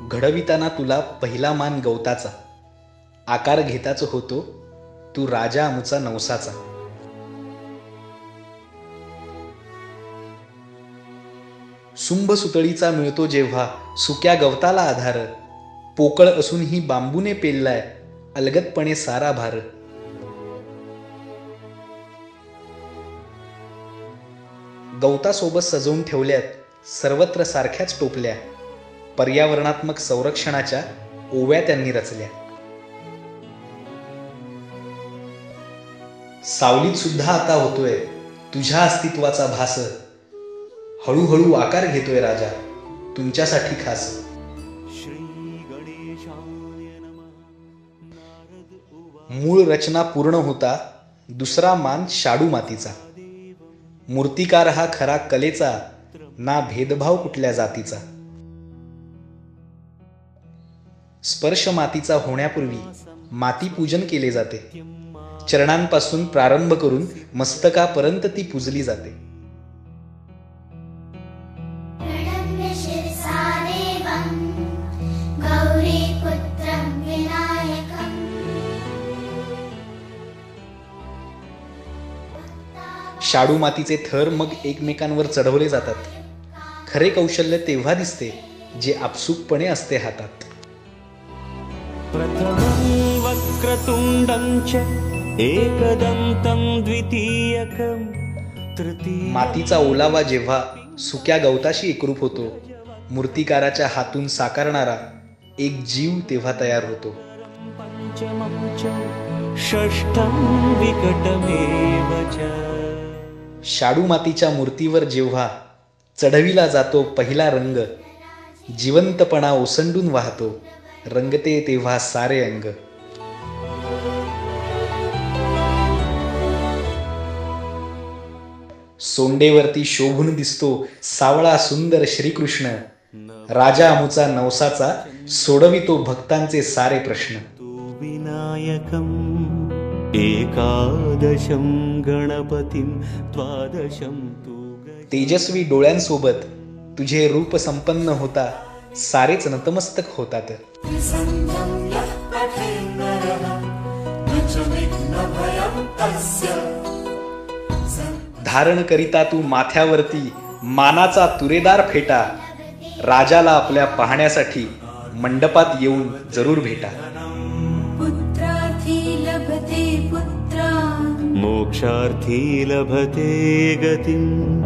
घडविताना तुला पहिला मान गवताचा, आकार घेताच होतो तू राजा आमुचा नवसाचा. सुंभ सुतळीचा मिळतो जेव्हा सुक्या गवताला आधार, पोकळ असूनही बांबूने पेललाय अलगदपणे सारा भार. गवतासोबत सजवून ठेवल्यात सर्वत्र सारख्याच टोपल्या, पर्यावरणात्मक संरक्षणाच्या ओव्या त्यांनी रचल्या. सावलीत सुद्धा आता होतोय तुझ्या अस्तित्वाचा भास, हळूहळू आकार घेतोय राजा तुमच्यासाठी खास. मूळ रचना पूर्ण होता दुसरा मान शाडू मातीचा. मूर्तिकार हा खरा कलेचा, ना भेदभाव कुठल्या जातीचा. स्पर्श मातीचा होण्यापूर्वी माती पूजन केले जाते. चरणांपासून प्रारंभ करून मस्तकापर्यंत ती पूजली जाते. शाडू मातीचे थर मग एकमेकांवर चढवले जातात. खरे कौशल्य तेव्हा दिसते जे आपसूकपणे असते हातात. प्रथमं वक्रतुंडं च एकदन्तं द्वितीयकं तृतीयं. मातीचा ओलावा जेव्हा सुक्या गवताशी एकरूप होतो, मूर्तिकाराच्या हातून साकारणारा एक जीव तेव्हा तयार होतो. पंचमं च षष्ठं विकटमेव च. शाडू मातीच्या मूर्तीवर जेव्हा चढविला जातो पहिला रंग, जिवंतपणा ओसंडून वाहतो रंगते तेव्हा सारे अंग. सोंडेवरती शोभून दिसतो सावळा सुंदर श्रीकृष्ण, राजा आमुचा नवसाचा सोडवितो भक्तांचे सारे प्रश्न. तू विनायकं एकादशं गणपतीं द्वादशं तू. तेजस्वी डोळ्यांसोबत तुझे रूप संपन्न होता सारेच नतमस्तक होतात. धारण करिता तू माथ्यावरती मानाचा तुरेदार फेटा, राजाला आपल्या पाहण्यासाठी मंडपात येऊन जरूर भेटा. मोक्षार्थी लभते गतिं.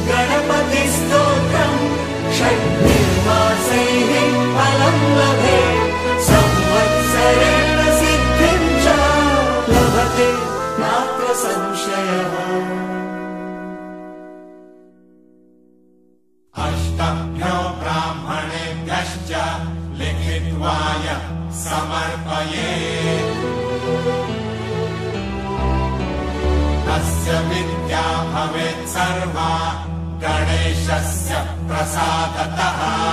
गणपति स्तोत्रं षड्निर्मासैः फलं लभे, संवत्सरेण सिद्धिं च लभते नात्र संशयः. अष्टभ्यो ब्राह्मणेभ्यश्च लिखित्वाय समर्पयेत्. तस्य विद्या भवेत् सर्वा गणेशस्य प्रसादतः.